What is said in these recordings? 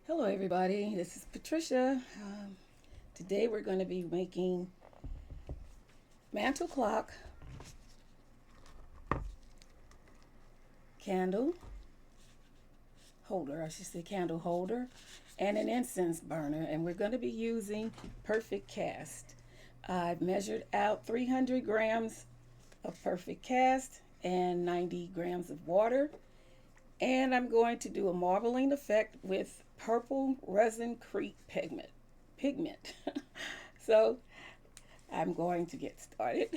Hello everybody, this is Patricia. Today we're going to be making mantle clock, candle holder, I should say candle holder, and an incense burner, and we're going to be using Perfect Cast. I've measured out 300 grams of Perfect Cast and 90 grams of water, and I'm going to do a marbling effect with purple resin creep pigment. So I'm going to get started.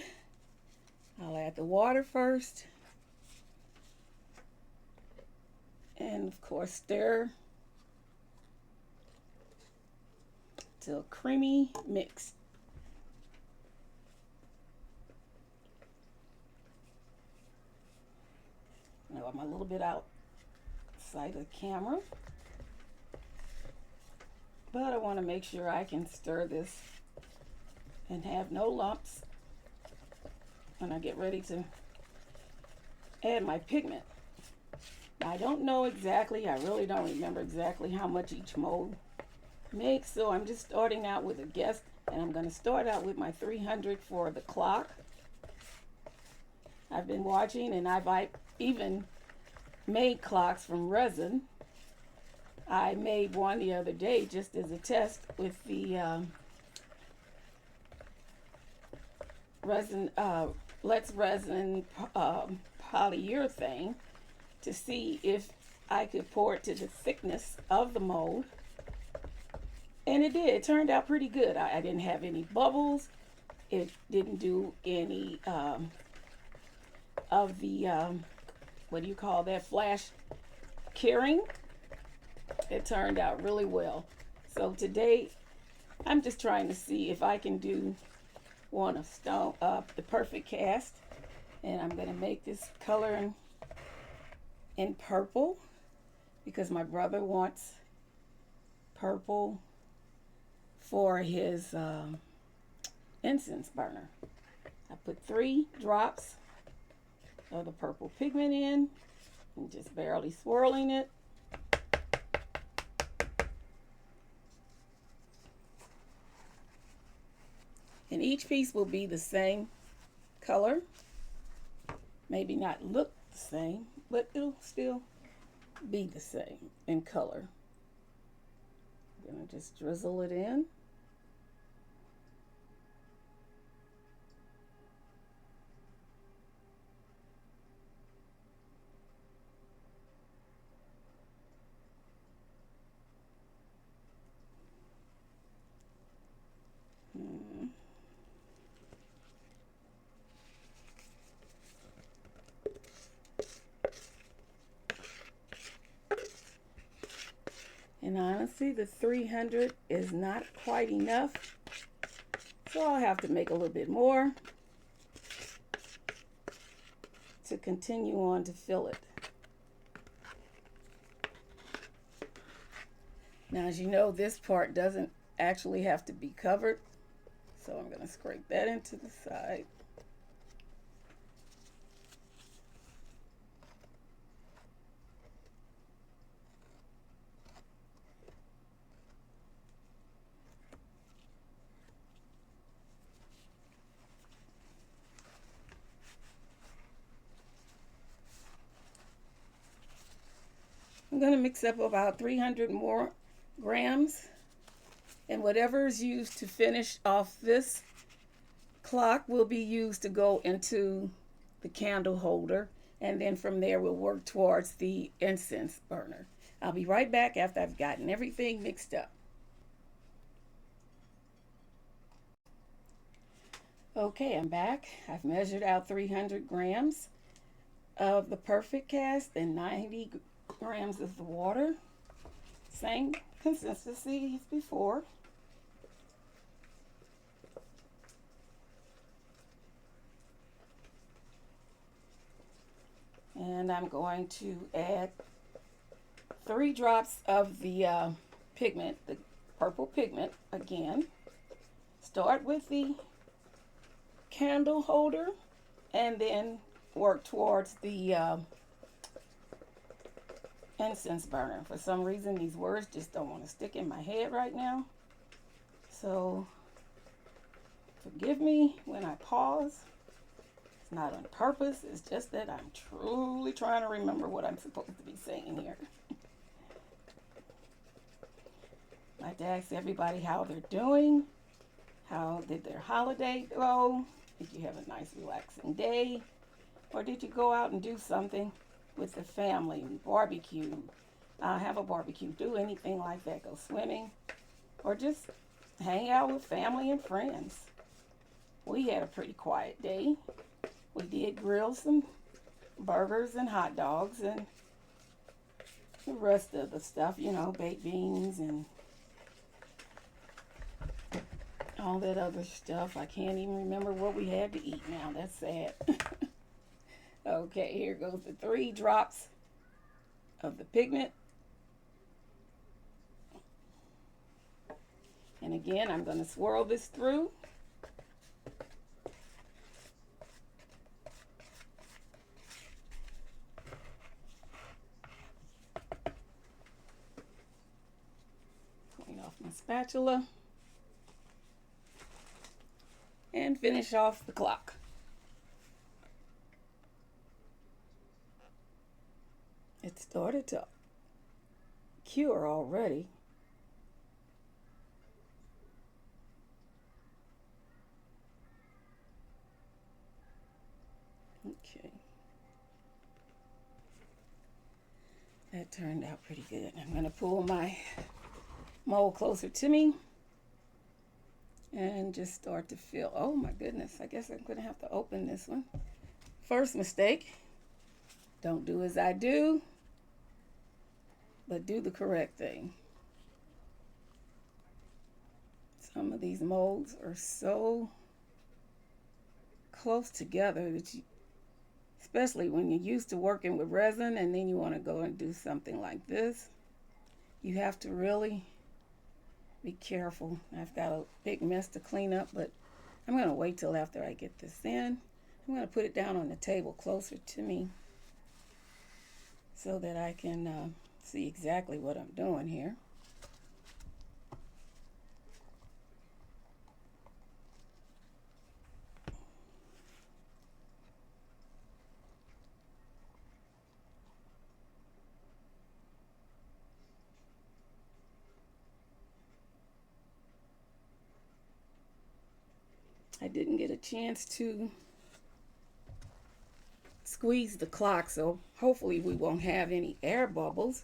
I'll add the water first, and of course stir till creamy mix. Now I'm a little bit outside the camera, but I want to make sure I can stir this and have no lumps when I get ready to add my pigment. Now, I don't know exactly, I really don't remember exactly how much each mold makes, so I'm just starting out with a guess, and I'm going to start out with my 300 for the clock. I've been watching, and I've even made clocks from resin. I made one the other day just as a test with the resin, Let's Resin polyurethane, to see if I could pour it to the thickness of the mold. And it did. It turned out pretty good. I didn't have any bubbles. It didn't do any of the, what do you call that, flash curing. It turned out really well. So today, I'm just trying to see if I can do one of the Perfect Cast. And I'm going to make this color in purple because my brother wants purple for his incense burner. I put 3 drops of the purple pigment in and just barely swirling it. And each piece will be the same color. Maybe not look the same, but it'll still be the same in color. I'm gonna just drizzle it in. And honestly, the 300 is not quite enough, so I'll have to make a little bit more to continue on to fill it. Now, as you know, this part doesn't actually have to be covered, so I'm going to scrape that into the side. I'm going to mix up about 300 more grams, and whatever is used to finish off this clock will be used to go into the candle holder, and then from there we'll work towards the incense burner. I'll be right back after I've gotten everything mixed up. Okay, I'm back. I've measured out 300 grams of the Perfect Cast and 90 grams of the water. Same consistency as before. And I'm going to add 3 drops of the pigment, the purple pigment again. Start with the candle holder and then work towards the incense burner. For some reason, these words just don't want to stick in my head right now. So forgive me when I pause. It's not on purpose. It's just that I'm truly trying to remember what I'm supposed to be saying here. I'd like to ask everybody how they're doing. How did their holiday go? Did you have a nice relaxing day? Or did you go out and do something with the family? Barbecue. Have a barbecue. Do anything like that. Go swimming. Or just hang out with family and friends. We had a pretty quiet day. We did grill some burgers and hot dogs and the rest of the stuff, you know, baked beans and all that other stuff. I can't even remember what we had to eat now. That's sad. Okay, here goes the 3 drops of the pigment. And again, I'm going to swirl this through. Clean off my spatula. And finish off the clock. It started to cure already. Okay. That turned out pretty good. I'm going to pull my mold closer to me and just start to fill. Oh my goodness, I guess I'm going to have to open this one. First mistake, don't do as I do, but do the correct thing. Some of these molds are so close together that you, especially when you're used to working with resin and then you want to go and do something like this, you have to really be careful. I've got a big mess to clean up, but I'm going to wait till after I get this in. I'm going to put it down on the table closer to me so that I can see exactly what I'm doing here. I didn't get a chance to squeeze the clock, so hopefully we won't have any air bubbles.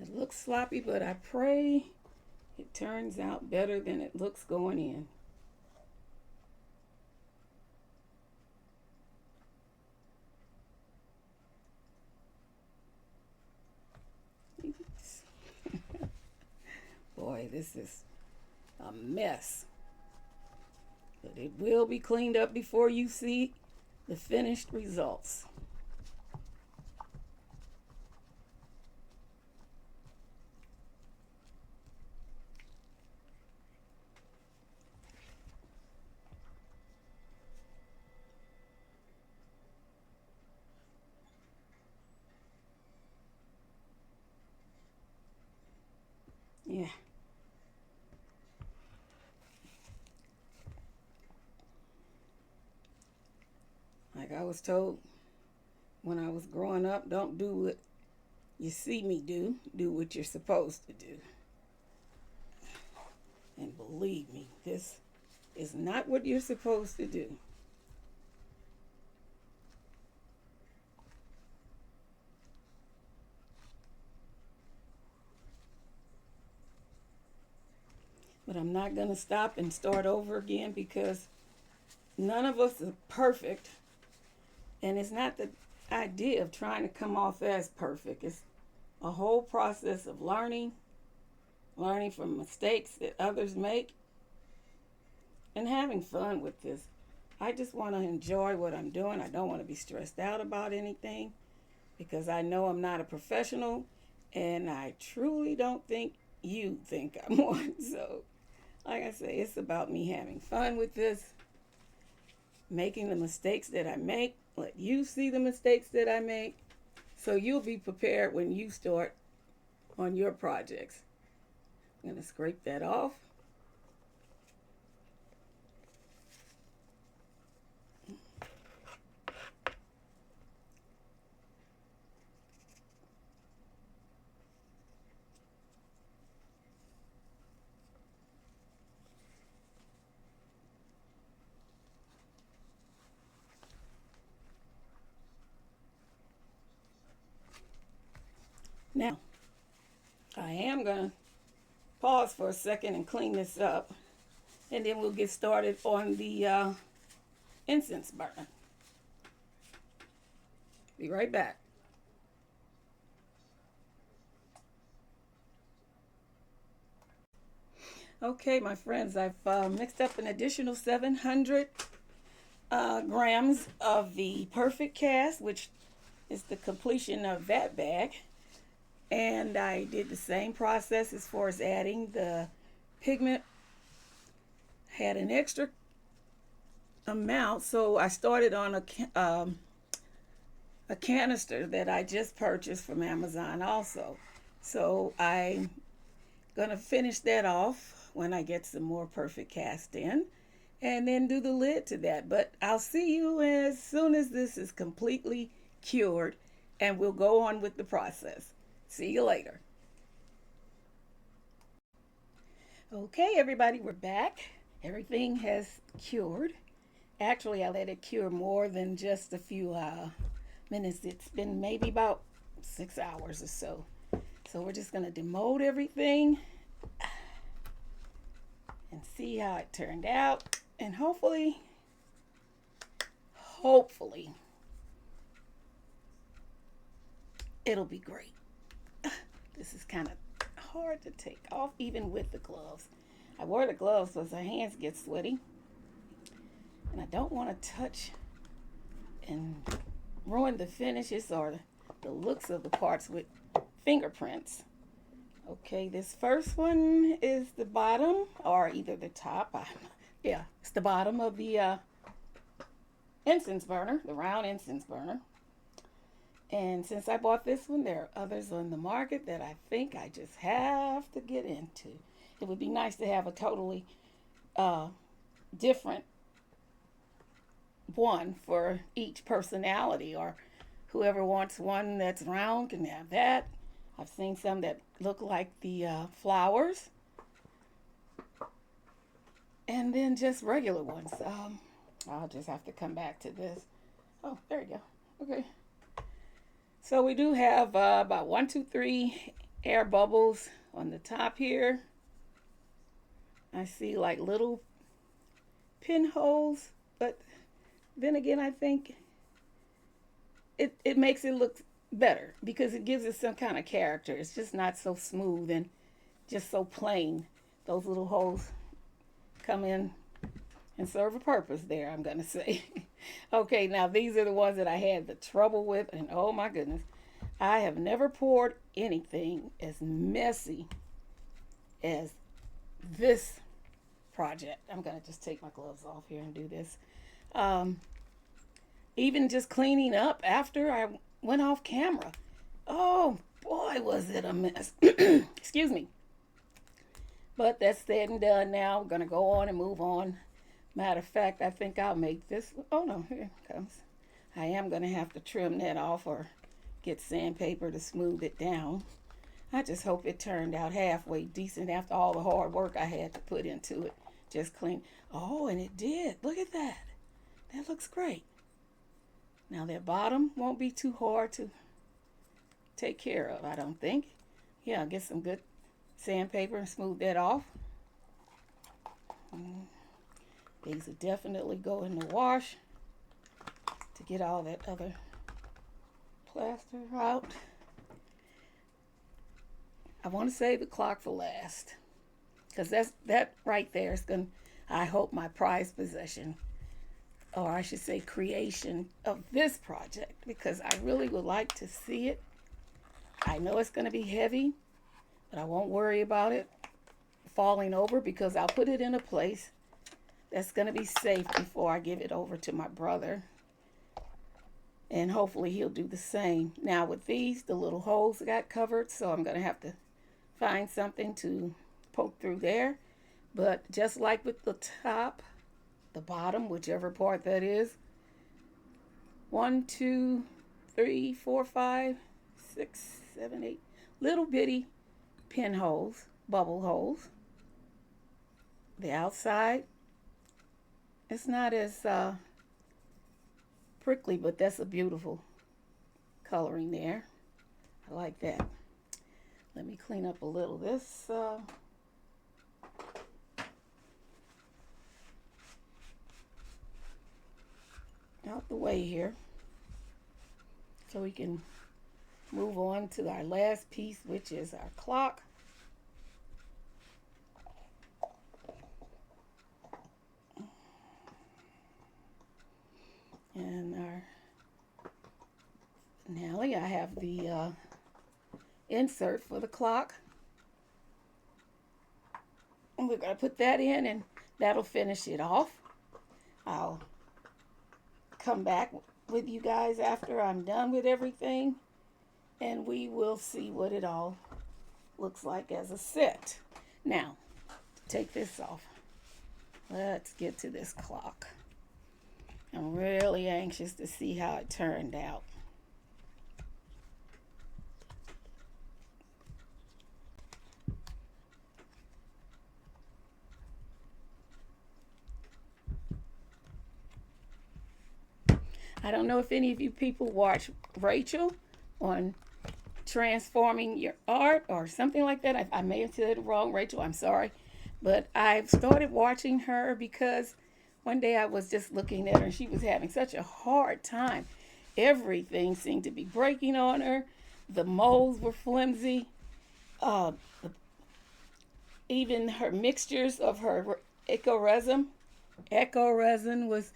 It looks sloppy, but I pray it turns out better than it looks going in. Boy, this is a mess. But it will be cleaned up before you see the finished results. Yeah. Like I was told when I was growing up, don't do what you see me do. Do what you're supposed to do. And believe me, this is not what you're supposed to do. But I'm not going to stop and start over again because none of us are perfect. And it's not the idea of trying to come off as perfect. It's a whole process of learning from mistakes that others make, and having fun with this. I just want to enjoy what I'm doing. I don't want to be stressed out about anything because I know I'm not a professional and I truly don't think you think I'm one. So Like I say, it's about me having fun with this, making the mistakes that I make, let you see the mistakes that I make, so you'll be prepared when you start on your projects. I'm going to scrape that off. Now, I am going to pause for a second and clean this up, and then we'll get started on the incense burner. Be right back. Okay, my friends, I've mixed up an additional 700 grams of the Perfect Cast, which is the completion of that bag. And I did the same process as far as adding the pigment. Had an extra amount, so I started on a canister that I just purchased from Amazon also. So I'm gonna finish that off when I get some more Perfect Cast in, and then do the lid to that. But I'll see you as soon as this is completely cured, and we'll go on with the process. See you later. Okay, everybody, we're back. Everything has cured. Actually, I let it cure more than just a few minutes. It's been maybe about 6 hours or so. So we're just going to demold everything and see how it turned out. And hopefully, it'll be great. This is kind of hard to take off even with the gloves. I wore the gloves because my hands get sweaty. And I don't want to touch and ruin the finishes or the looks of the parts with fingerprints. Okay, this first one is the bottom or either the top. Yeah, it's the bottom of the incense burner, the round incense burner. And since I bought this one, there are others on the market that I think I just have to get into. It would be nice to have a totally different one for each personality, or whoever wants one that's round can have that. I've seen some that look like the flowers, and then just regular ones. I'll just have to come back to this. Oh, there you go. Okay. So we do have about 1, 2, 3 air bubbles on the top here. I see like little pinholes, but then again, I think it makes it look better because it gives it some kind of character. It's just not so smooth and just so plain. Those little holes come in and serve a purpose there, I'm gonna say. Okay, now these are the ones that I had the trouble with, and oh my goodness, I have never poured anything as messy as this project. I'm gonna just take my gloves off here and do this. Even just cleaning up after I went off camera. Oh boy, was it a mess. Excuse me. But that's said and done now. I'm gonna go on and move on. Matter of fact, I think I'll make this. Oh no, here it comes. I am going to have to trim that off or get sandpaper to smooth it down. I just hope it turned out halfway decent after all the hard work I had to put into it. Just clean. Oh, and it did. Look at that. That looks great. Now that bottom won't be too hard to take care of, I don't think. Yeah, I'll get some good sandpaper and smooth that off. These will definitely go in the wash to get all that other plaster out. I want to save the clock for last because that right there is going to, I hope, my prized possession, or I should say creation of this project, because I really would like to see it. I know it's going to be heavy, but I won't worry about it falling over because I'll put it in a place that's going to be safe before I give it over to my brother. And hopefully he'll do the same. Now with these, the little holes got covered, so I'm going to have to find something to poke through there. But just like with the top, the bottom, whichever part that is, 1, 2, 3, 4, 5, 6, 7, 8 little bitty pinholes, bubble holes. The outside, it's not as prickly, but that's a beautiful coloring there. I like that. Let me clean up a little this. Out the way here so we can move on to our last piece, which is our clock. And our finale, I have the insert for the clock. And we're going to put that in, and that'll finish it off. I'll come back with you guys after I'm done with everything, and we will see what it all looks like as a set. Now, to take this off, let's get to this clock. I'm really anxious to see how it turned out. I don't know if any of you people watch Rachel on Transforming Your Art or something like that. I may have said it wrong, Rachel, I'm sorry. But I've started watching her because one day I was just looking at her and she was having such a hard time. Everything seemed to be breaking on her. The molds were flimsy. Even her mixtures of her eco resin was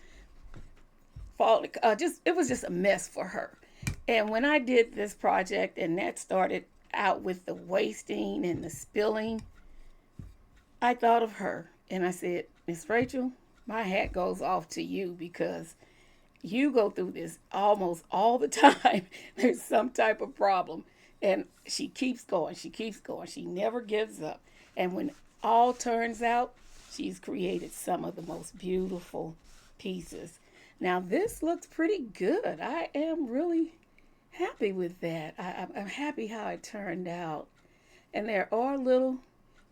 falling. It was just a mess for her. And when I did this project, and that started out with the wasting and the spilling, I thought of her and I said, Miss Rachel, my hat goes off to you because you go through this almost all the time. There's some type of problem. And she keeps going. She keeps going. She never gives up. And when all turns out, she's created some of the most beautiful pieces. Now, this looks pretty good. I am really happy with that. I'm happy how it turned out. And there are little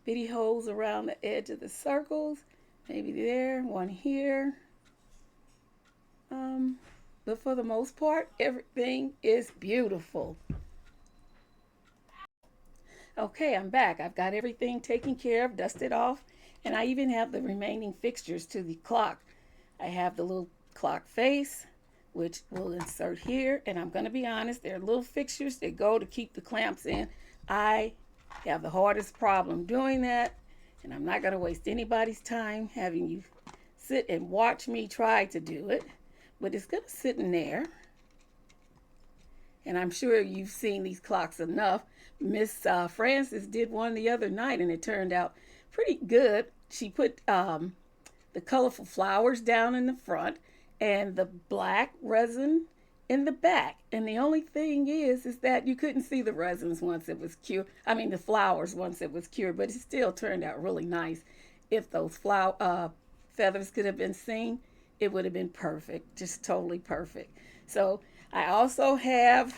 bitty holes around the edge of the circles. Maybe there, one here. But for the most part, everything is beautiful. Okay, I'm back. I've got everything taken care of, dusted off, and I even have the remaining fixtures to the clock. I have the little clock face, which we'll insert here, and I'm going to be honest, there are little fixtures that go to keep the clamps in. I have the hardest problem doing that, and I'm not going to waste anybody's time having you sit and watch me try to do it, but it's going to sit in there. And I'm sure you've seen these clocks enough. Miss Francis did one the other night, and it turned out pretty good. She put the colorful flowers down in the front and the black resin in the back. And the only thing is that you couldn't see the resins once it was cured. I mean, the flowers once it was cured, but it still turned out really nice. If those feathers could have been seen, it would have been perfect, just totally perfect. So I also have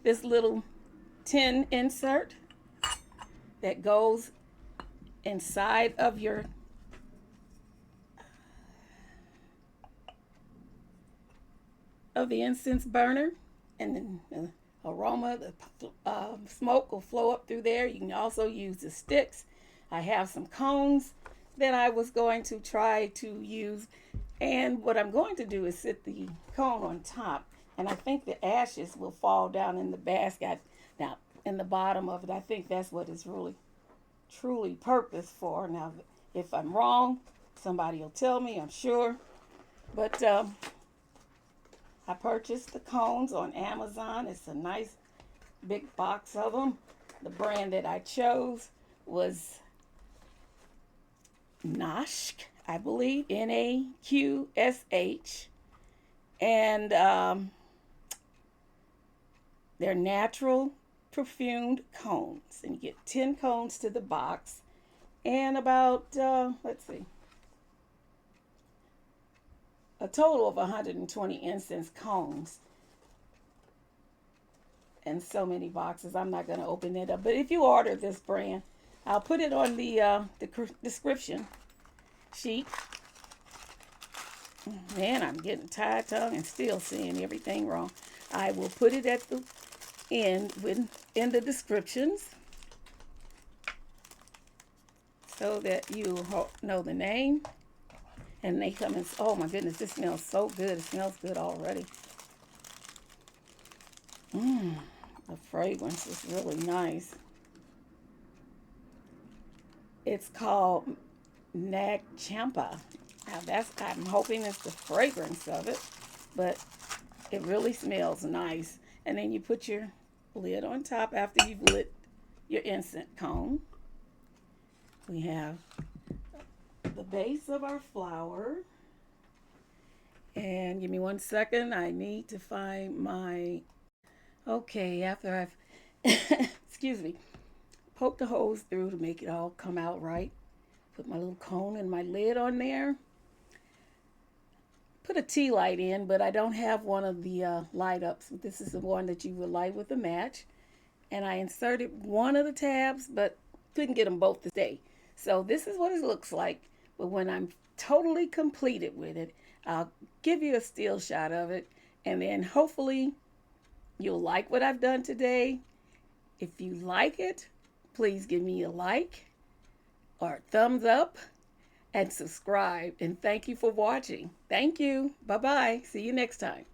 this little tin insert that goes inside of your the incense burner, and then the aroma, the smoke will flow up through there. You can also use the sticks. I have some cones that I was going to try to use, and what I'm going to do is sit the cone on top, and I think the ashes will fall down in the basket. Now, in the bottom of it, I think that's what it's really, truly purpose for. Now, if I'm wrong, somebody will tell me, I'm sure. But I purchased the cones on Amazon. It's a nice big box of them. The brand that I chose was Naqsh, I believe, Naqsh, and they're natural perfumed cones, and you get 10 cones to the box, and about let's see, a total of 120 incense cones, and so many boxes. I'm not going to open it up, but if you order this brand, I'll put it on the description sheet. Man, I'm getting tired tongue and still seeing everything wrong. I will put it at the end in the descriptions so that you know the name. And they come in. Oh my goodness, this smells so good. It smells good already. The fragrance is really nice. It's called Nag Champa. Now I'm hoping it's the fragrance of it, but it really smells nice. And then you put your lid on top after you've lit your incense cone. We have the base of our flower. And give me 1 second. I need to find my, okay, after I've, excuse me, poked the hose through to make it all come out right. Put my little cone and my lid on there. Put a tea light in, but I don't have one of the light ups. This is the one that you would light with a match. And I inserted one of the tabs, but couldn't get them both to stay. So this is what it looks like. But when I'm totally completed with it, I'll give you a still shot of it. And then hopefully you'll like what I've done today. If you like it, please give me a like or a thumbs up and subscribe. And thank you for watching. Thank you. Bye-bye. See you next time.